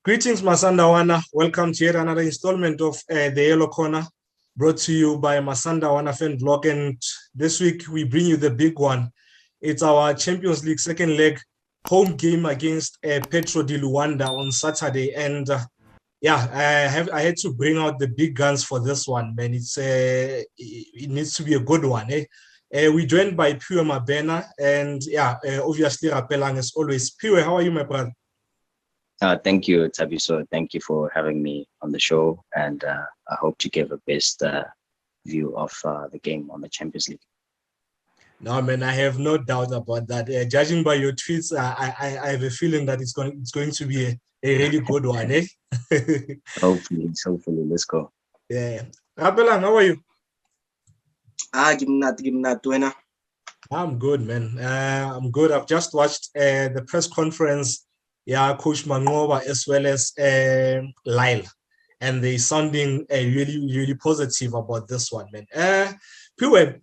Greetings, Masandawana. Welcome to yet another installment of The Yellow Corner, brought to you by Masandawana Fan Blog. And this week, we bring you the big one. It's our Champions League second leg home game against Petro de Luanda on Saturday. And I had to bring out the big guns for this one, man. It needs to be a good one. We're joined by Phiwe Mabena and obviously Rapelang as always. Phiwe, how are you, my brother? Thank you, Thabiso. Thank you for having me on the show, and I hope to give a best view of the game on the Champions League. No, man, I have no doubt about that. Judging by your tweets, I have a feeling that it's going to be a really good one, eh? Hopefully, let's go. Yeah, Rapelang, how are you? I'm good, man. I'm good. I've just watched the press conference. Yeah, Coach Mangoba as well as Lyle, and they're sounding really positive about this one, man. Phiwe,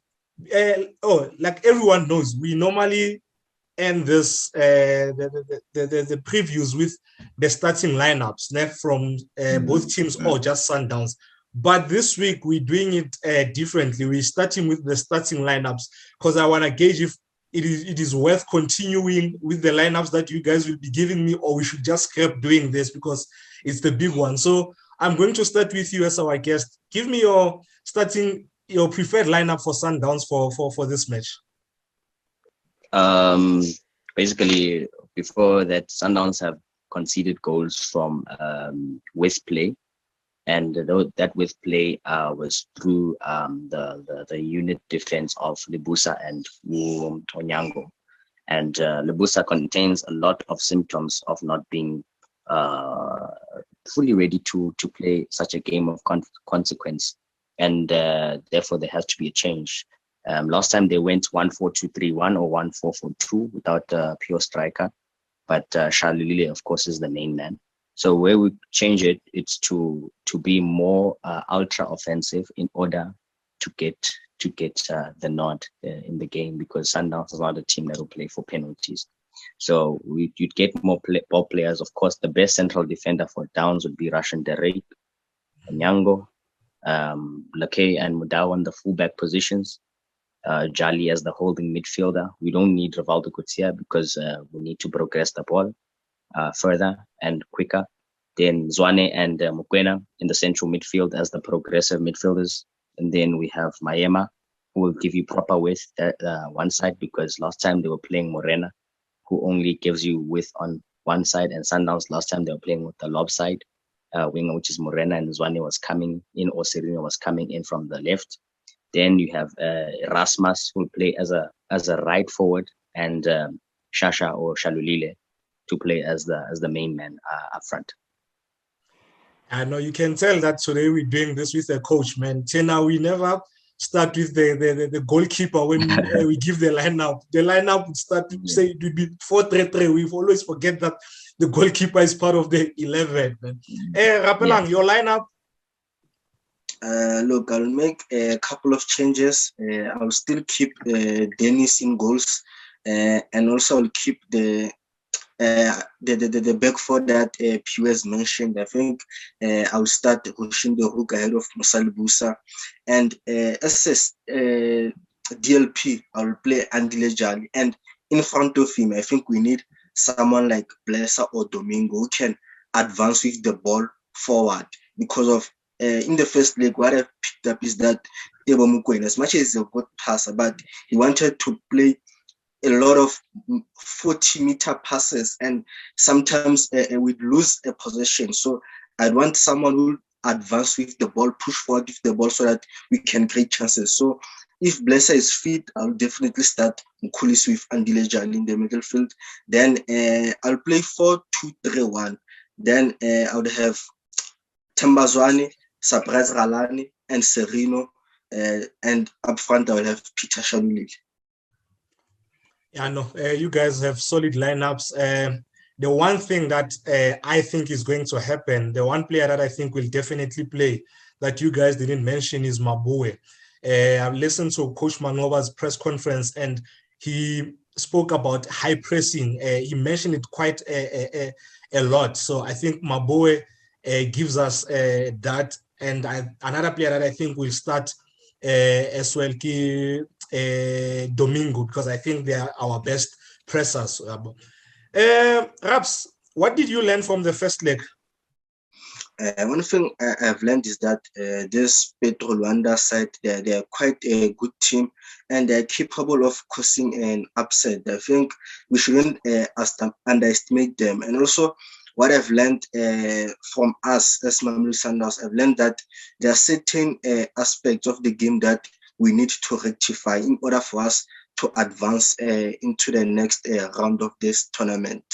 like everyone knows, we normally end this the previews with the starting lineups from both teams or just Sundowns. But this week we're doing it differently. We're starting with the starting lineups because I want to gauge if it is worth continuing with the lineups that you guys will be giving me, or we should just scrap doing this because it's the big one. So I'm going to start with you as our guest. Give me your preferred lineup for Sundowns for this match. Basically, before that, Sundowns have conceded goals from with play. And that with play was through the unit defense of Lebusa and Onyango. And Lebusa contains a lot of symptoms of not being fully ready to play such a game of consequence. And therefore, there has to be a change. Last time they went 1-4-2-3-1 or 1-4-4-2 without a pure striker. But Shalulile, of course, is the main man. So where we change it, it's to be more ultra offensive in order to get the nod in the game, because Sundowns is not a team that will play for penalties. So you'd get more ball players. Of course, the best central defender for Downs would be Russian Derek, Nyango, Lakay and Mudawa on the fullback positions. Jali as the holding midfielder. We don't need Rivaldo Gutierrez because we need to progress the ball further and quicker. Then Zwane and Mokoena in the central midfield as the progressive midfielders. And then we have Mayema, who will give you proper width one side, because last time they were playing Morena, who only gives you width on one side. And Sundowns last time they were playing with the lopside winger, which is Morena, and Zwane was coming in, or Serino was coming in from the left. Then you have Erasmus, who will play as a right forward, and Shasha or Shalulile to play as the main man up front. I know you can tell that today we're doing this with a coach, man. Tena, we never start with the goalkeeper when we give the lineup. The lineup would start to say it would be 4-3-3. We always forget that the goalkeeper is part of the 11, man. Rapelang, your lineup? Look, I'll make a couple of changes. I'll still keep Dennis in goals, and also I'll keep the back four that Phiwe has mentioned. I think I'll start pushing the hook ahead of Musa Lebusa, and as DLP, I'll play Andile Jali, and in front of him, I think we need someone like Blessa or Domingo who can advance with the ball forward, because of in the first leg, what I picked up is that Tebo Mokoena, as much as he's a good passer, but he wanted to play a lot of 40-meter passes, and sometimes we'd lose a possession. So I'd want someone who advance with the ball, push forward with the ball, so that we can create chances. So if Blessa is fit, I'll definitely start Mkhulisi with Andile Jali in the middle field. Then I'll play 4-2-3-1. Then I would have Tembazwane, Surprise Galani, and Serino, and up front I will have Peter Shalulile. Yeah, no, you guys have solid lineups. The one thing that I think is going to happen, the one player that I think will definitely play that you guys didn't mention is Mabuwe. I've listened to Coach Manova's press conference, and he spoke about high pressing. He mentioned it quite a lot. So I think Maboe gives us that. And another player that I think will start as well, Domingo, because I think they are our best pressers. Raps, what did you learn from the first leg? One thing I've learned is that this Petro Luanda side, they're quite a good team and they're capable of causing an upset. I think we shouldn't underestimate them. And also, what I've learned from us as Mamelodi Sundowns, I've learned that there are certain aspects of the game that we need to rectify in order for us to advance into the next round of this tournament.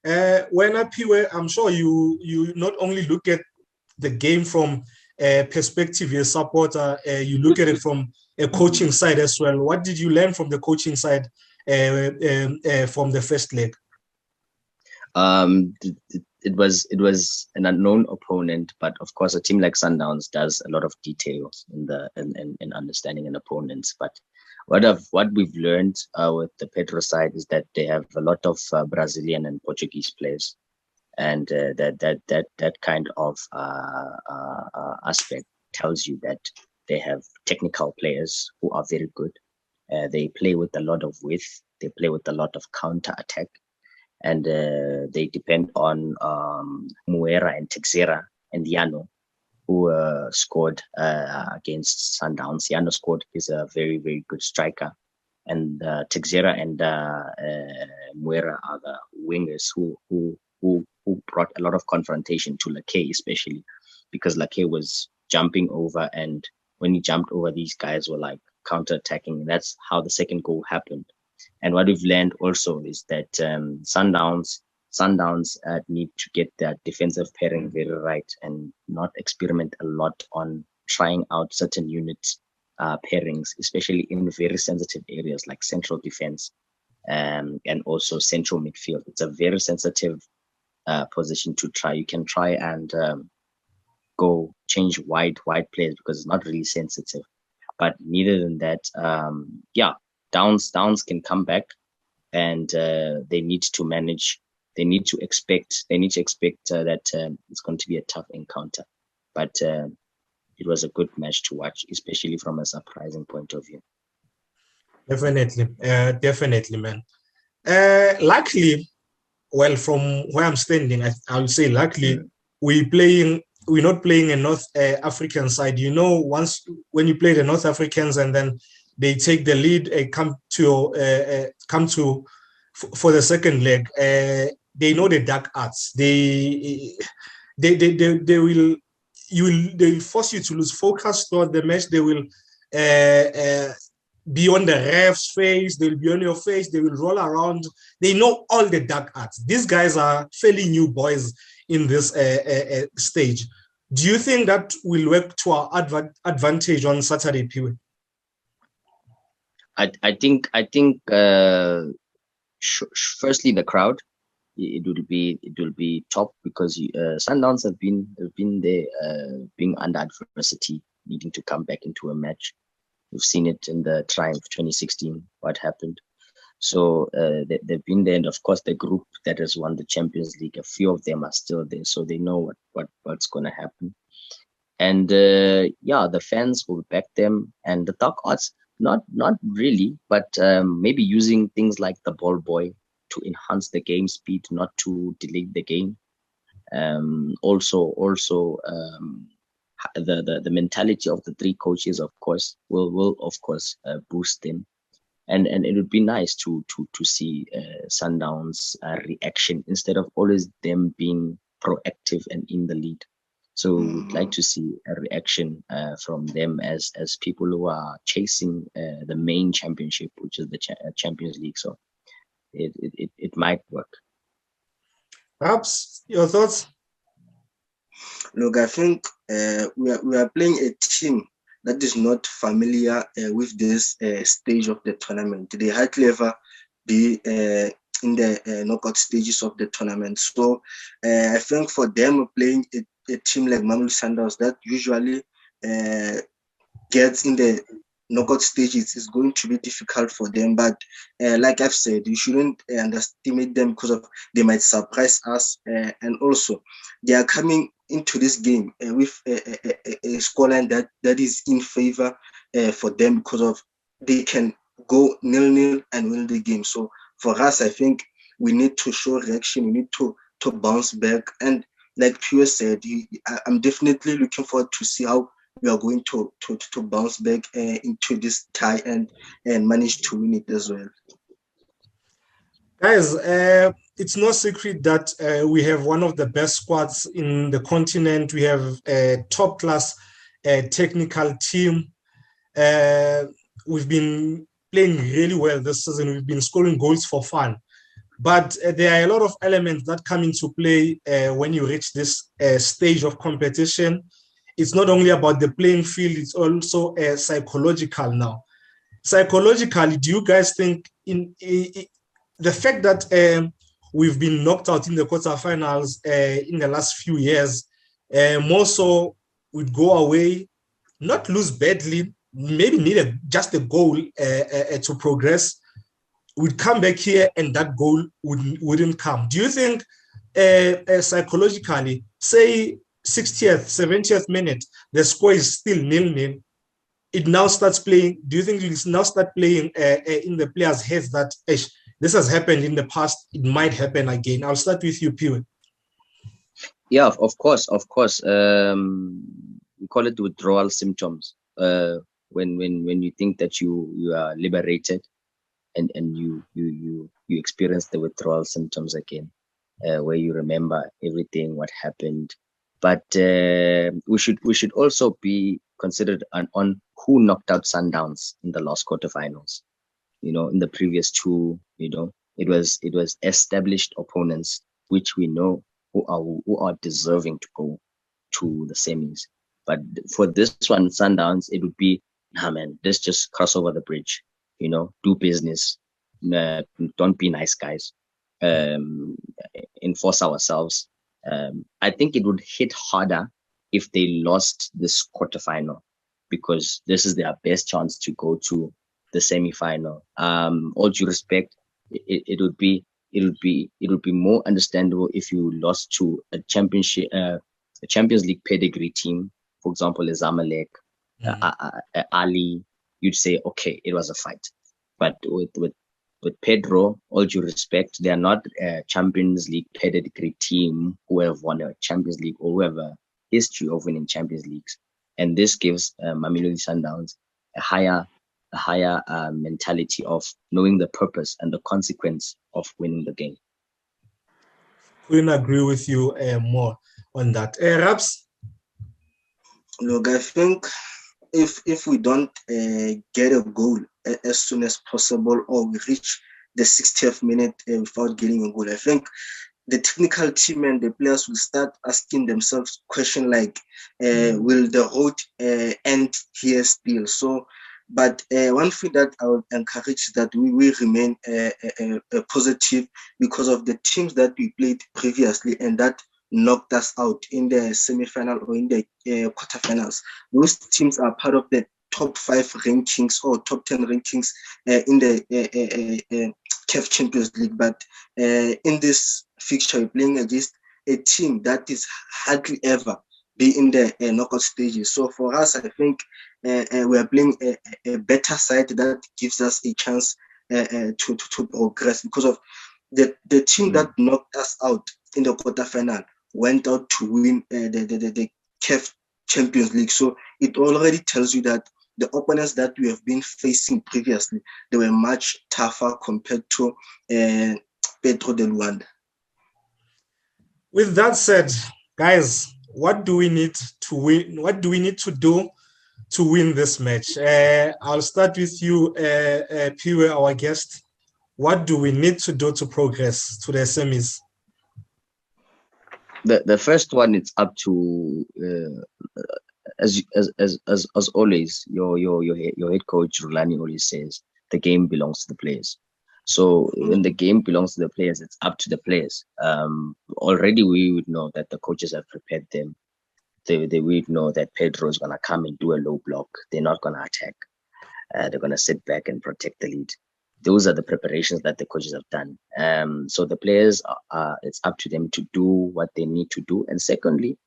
When Phiwe, I'm sure you not only look at the game from a perspective as a supporter, you look at it from a coaching side as well. What did you learn from the coaching side from the first leg? It was an unknown opponent, but of course a team like Sundowns does a lot of details in understanding an opponents. But what we've learned with the Petro side is that they have a lot of Brazilian and Portuguese players, and that kind of aspect tells you that they have technical players who are very good. They play with a lot of width. They play with a lot of counter attack. And they depend on Muera and Texera and Yano, who scored against Sundowns. Yano scored. He's a very, very good striker. And Texera and Muera are the wingers who brought a lot of confrontation to Lake, especially because Lake was jumping over, and when he jumped over, these guys were like counter-attacking. That's how the second goal happened. And what we've learned also is that Sundowns need to get their defensive pairing very right and not experiment a lot on trying out certain units pairings, especially in very sensitive areas like central defense and also central midfield. It's a very sensitive position to try. You can try and go change wide players because it's not really sensitive. But neither than that, Downs can come back, and they need to manage. They need to expect that it's going to be a tough encounter. But it was a good match to watch, especially from a surprising point of view. Definitely, man. Luckily, well, from where I'm standing, I would say luckily we're not playing a North African side. You know, once when you play the North Africans and then they take the lead, come to for the second leg. They know the dark arts. They will force you to lose focus throughout the match. They will be on the ref's face. They'll be on your face. They will roll around. They know all the dark arts. These guys are fairly new boys in this stage. Do you think that will work to our advantage on Saturday, Phiwe? I think firstly the crowd, it will be top because Sundowns have been there being under adversity, needing to come back into a match. We've seen it in the Triumph 2016 what happened. So they've been there, and of course the group that has won the Champions League, a few of them are still there, so they know what's going to happen. And the fans will back them, and the dark arts. Not really, but maybe using things like the ball boy to enhance the game speed, not to delay the game. Also, the mentality of the three coaches, of course, will of course boost them, and it would be nice to see Sundowns' reaction instead of always them being proactive and in the lead. So we'd like to see a reaction from them as people who are chasing the main championship, which is the Champions League. So it might work. Perhaps your thoughts? Look, I think we are playing a team that is not familiar with this stage of the tournament. They hardly ever be in the knockout stages of the tournament. So I think for them playing a team like Mamelodi Sundowns that usually gets in the knockout stages is going to be difficult for them. But like I've said, you shouldn't underestimate them because of they might surprise us. And also, they are coming into this game with a scoreline that is in favor for them because of they can go 0-0 and win the game. So for us, I think we need to show reaction. We need to bounce back. And like Phiwe said, I'm definitely looking forward to see how we are going to bounce back into this tie and manage to win it as well. Guys, it's no secret that we have one of the best squads in the continent. We have a top-class technical team. We've been playing really well this season. We've been scoring goals for fun. But there are a lot of elements that come into play when you reach this stage of competition. It's not only about the playing field, it's also psychological now. Psychologically, do you guys think in the fact that we've been knocked out in the quarterfinals in the last few years, more so we'd go away, not lose badly, maybe need just a goal to progress, we'd come back here and that goal wouldn't come. Do you think psychologically, say 60th, 70th minute, the score is still 0-0, it now starts playing, do you think it will now start playing in the players' heads that this has happened in the past, it might happen again? I'll start with you, Phiwe. Yeah, of course. We call it withdrawal symptoms. When you think that you are liberated and you experience the withdrawal symptoms again, where you remember everything, what happened. But we should also be considered on who knocked out Sundowns in the last quarterfinals. In the previous two, it was established opponents, which we know who are deserving to go to the semis. But for this one, Sundowns, it would be, let's just cross over the bridge, do business, don't be nice guys, enforce ourselves. I think it would hit harder if they lost this quarterfinal, because this is their best chance to go to the semi-final. All due respect, it would be more understandable if you lost to a championship, a Champions League pedigree team, for example, a Zamalek, Ali. You'd say, okay, it was a fight. But with Petro, all due respect, they are not a Champions League pedigree team who have won a Champions League or who have a history of winning Champions Leagues. And this gives Mamelodi Sundowns a higher mentality of knowing the purpose and the consequence of winning the game. Couldn't agree with you more on that. Raps? Look, I think if we don't get a goal as soon as possible, or we reach the 60th minute without getting a goal, I think the technical team and the players will start asking themselves questions like, will the road end here still? So, but one thing that I would encourage is that we will remain positive, because of the teams that we played previously and that knocked us out in the semi-final or in the quarterfinals. Those teams are part of the top 5 rankings or top 10 rankings in the CAF Champions League. But in this fixture, we're playing against a team that is hardly ever be in the knockout stages. So for us, I think we are playing a better side that gives us a chance to progress, because of the team that knocked us out in the quarterfinal went out to win the CAF Champions League. So it already tells you that the opponents that we have been facing previously, they were much tougher compared to Petro de Luanda. With that said, guys, what do we need to win? What do we need to do to win this match? I'll start with you, Phiwe, our guest. What do we need to do to progress to the semis? The first one, it's up to as always, your head coach Rulani always says the game belongs to the players. So when the game belongs to the players, it's up to the players. Already we would know that the coaches have prepared them. They would know that Pedro is gonna come and do a low block. They're not gonna attack. They're going to sit back and protect the lead. Those are the preparations that the coaches have done. So the players, it's up to them to do what they need to do. And secondly,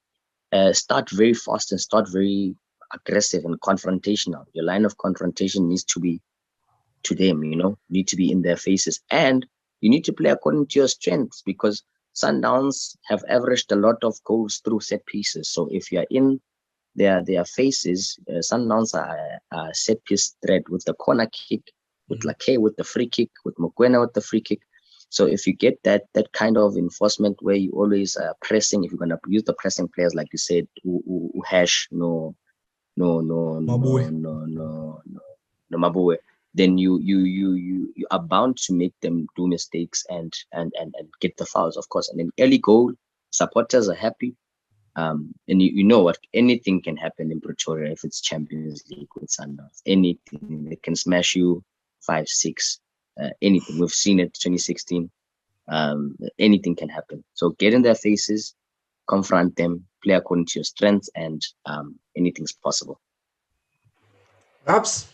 start very fast and start very aggressive and confrontational. Your line of confrontation needs to be to them, need to be in their faces. And you need to play according to your strengths, because Sundowns have averaged a lot of goals through set pieces. So if you're in their faces, Sundowns are set piece threat with the corner kick, with Lake with the free kick, with Mokwena with the free kick. So if you get that kind of enforcement where you always pressing, if you're going to use the pressing players, like you said, hash, no Mabue, then you are bound to make them do mistakes and get the fouls, of course. And then early goal, supporters are happy. And you know what, anything can happen in Pretoria if it's Champions League with Sundowns. Anything, they can smash you 5-6, anything. We've seen it 2016. Anything can happen. So get in their faces, confront them, play according to your strengths, and anything's possible. Perhaps.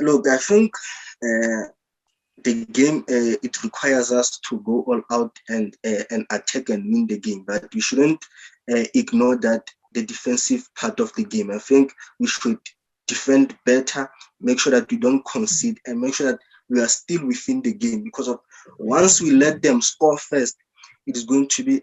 Look, I think the game, it requires us to go all out and attack and win the game, but we shouldn't ignore that the defensive part of the game. I think we should defend better, make sure that we don't concede, and make sure that we are still within the game, because of once we let them score first, it is going to be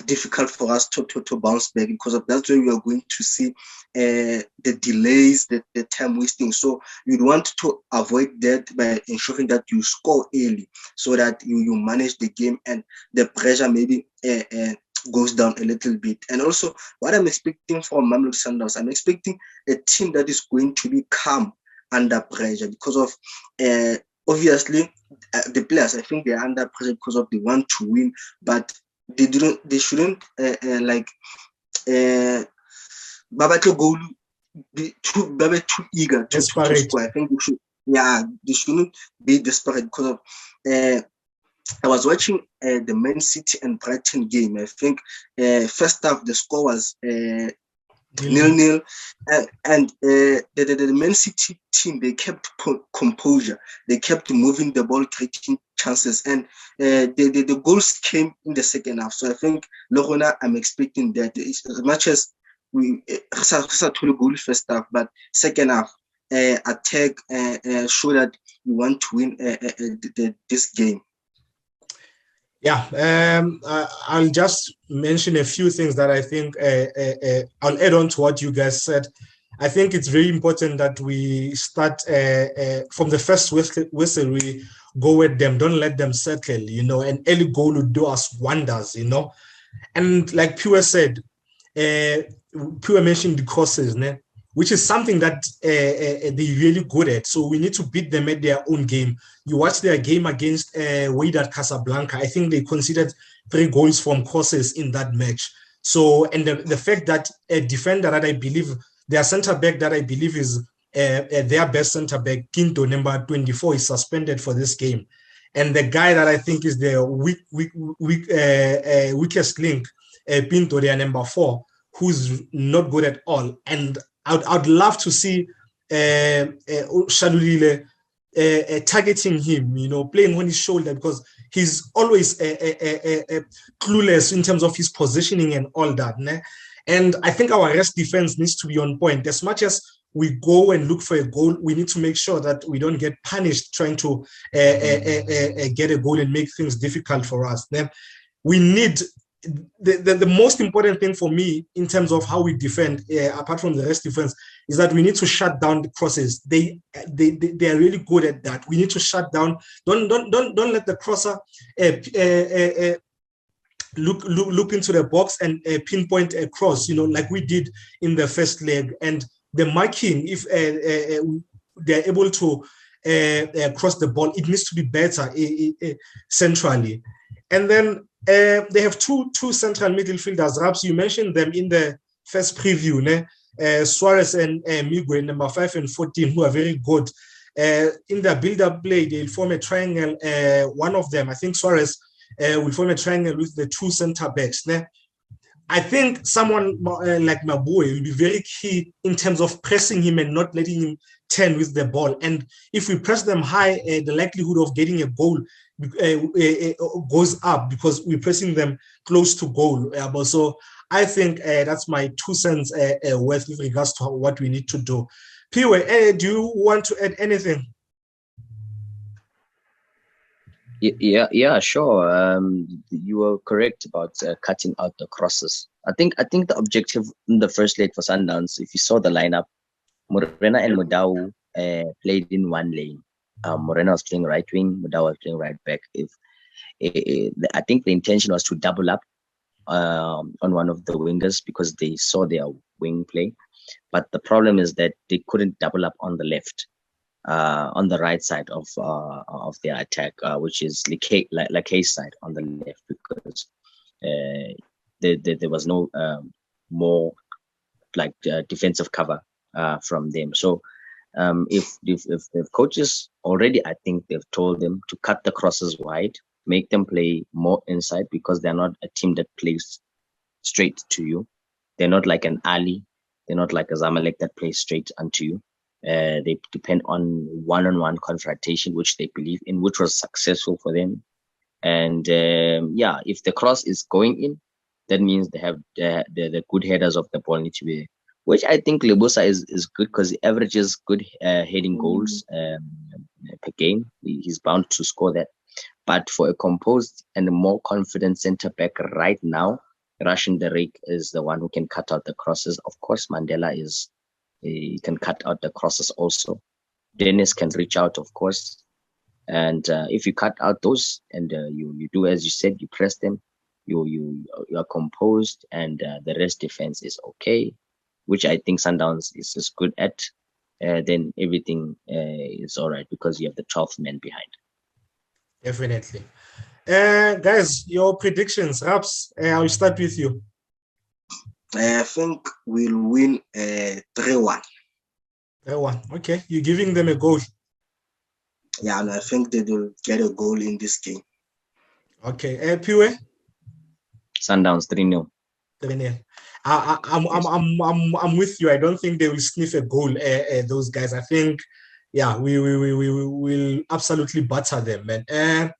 difficult for us to bounce back, because of that's where we are going to see the delays, the time wasting. So you'd want to avoid that by ensuring that you score early, so that you manage the game and the pressure maybe goes down a little bit. And also, what I'm expecting from Mamelodi Sundowns, I'm expecting a team that is going to be calm under pressure, because of obviously the players, I think they're under pressure because of they want to win, but they shouldn't Babato goal be too eager to score. I think they shouldn't be desperate, because of I was watching the Man City and Brighton game. I think first half the score was 0-0, and the Man City team, they kept composure. They kept moving the ball, creating chances, and the goals came in the second half. So I think Lorona, I'm expecting that as much as we saw a goal first half, but second half attack, show that we want to win this game. Yeah, I'll just mention a few things that I think I'll add on to what you guys said. I think it's very important that we start from the first whistle, we go with them. Don't let them settle, an early goal would do us wonders, And like Phiwe said, Phiwe mentioned the crosses, which is something that they're really good at. So we need to beat them at their own game. You watch their game against Wydad Casablanca. I think they conceded 3 goals from crosses in that match. So, and the fact that a defender that I believe, their center back that I believe is their best center back, Quinto, number 24, is suspended for this game. And the guy that I think is the weakest link, Pinto, their number 4, who's not good at all. And I'd love to see Shalulile targeting him, playing on his shoulder, because he's always clueless in terms of his positioning and all that. And I think our rest defense needs to be on point. As much as we go and look for a goal, we need to make sure that we don't get punished trying to get a goal and make things difficult for us. We need the most important thing for me in terms of how we defend, apart from the rest defense, is that we need to shut down the crosses. They are really good at that. We need to shut down. Don't let the crosser look into the box and pinpoint a cross, like we did in the first leg. And the marking, if they're able to cross the ball, it needs to be better centrally. And then they have two central midfielders. Perhaps you mentioned them in the first preview, Suarez and Miguel, number 5 and 14, who are very good. In their build-up play, they'll form a triangle. One of them, I think Suarez, will form a triangle with the 2 center backs. I think someone like Maboe will be very key in terms of pressing him and not letting him turn with the ball. And if we press them high, the likelihood of getting a goal goes up because we're pressing them close to goal. So I think that's my 2 cents worth with regards to what we need to do. Phiwe, do you want to add anything? Yeah, sure. You were correct about cutting out the crosses. I think the objective in the first leg for Sundowns, if you saw the lineup, Morena and Mudau played in one lane. Morena was playing right wing, Mudau was playing right back. I think the intention was to double up on one of the wingers because they saw their wing play, but the problem is that they couldn't double up on the left. On the right side of their attack, which is Lakay's side on the left, because there was no more like defensive cover from them. So if coaches already, I think they've told them to cut the crosses wide, make them play more inside, because they're not a team that plays straight to you. They're not like an Ali. They're not like a Zamalek that plays straight onto you. They depend on one-on-one confrontation, which they believe in, which was successful for them. And if the cross is going in, that means they have the good headers of the ball need to be, which I think Lebusa is good because he averages good heading goals per game. He's bound to score that. But for a composed and a more confident centre back right now, Russian Derek is the one who can cut out the crosses. Of course, Mandela is. He can cut out the crosses also. Dennis can reach out, of course. And if you cut out those and you do as you said, you press them, you are composed, and the rest defense is okay, which I think Sundowns is good at. Then everything is all right because you have the 12th man behind. Definitely. Guys, your predictions, Raps, I'll start with you. I think we'll win 3-1. 3-1. Okay, you're giving them a goal. Yeah, and I think they will get a goal in this game. Okay, Phiwe? Sundowns 3-0. 3-0. I'm with you. I don't think they will sniff a goal. Those guys. I think, we will absolutely batter them, man.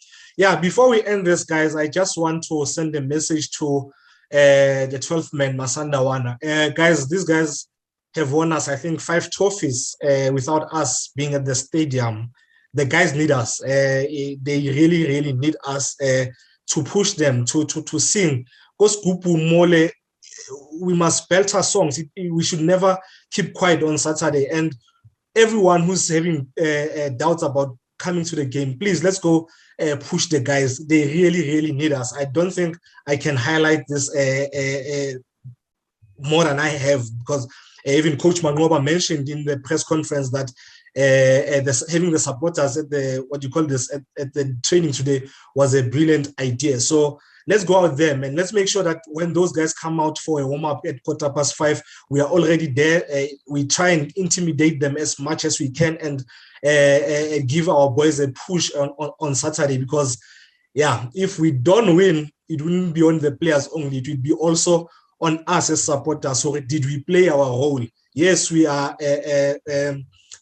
Before we end this, guys, I just want to send a message to the 12th man, Masandawana. Guys, these guys have won us, I think, 5 trophies without us being at the stadium. The guys need us. They really, really need us to push them, to sing. Because Mole, we must belt our songs. We should never keep quiet on Saturday. And everyone who's having doubts about coming to the game, please, let's go push the guys. They really, really need us. I don't think I can highlight this more than I have, because even Coach Mangoba mentioned in the press conference that having the supporters at the at the training today was a brilliant idea. So let's go out there, man. Let's make sure that when those guys come out for a warm-up at 5:15, we are already there. We try and intimidate them as much as we can and give our boys a push on Saturday, because, if we don't win, it wouldn't be on the players only. It would be also on us as supporters. So did we play our role? Yes, we are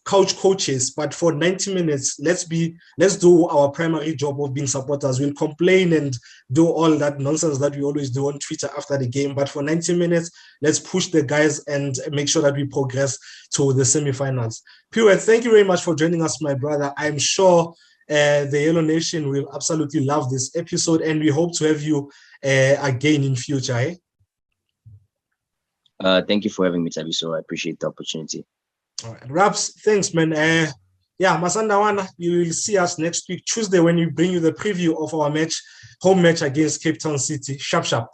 couch coaches, but for 90 minutes, let's do our primary job of being supporters. We'll complain and do all that nonsense that we always do on Twitter after the game, but for 90 minutes, let's push the guys and make sure that we progress to the semifinals. Phiwe, thank you very much for joining us, my brother. I'm sure the Yellow Nation will absolutely love this episode, and we hope to have you again in future. Thank you for having me, Thabiso. I appreciate the opportunity. All right. Raps, thanks, man. Masandawana, you will see us next week, Tuesday, when we bring you the preview of our home match against Cape Town City. Sharp.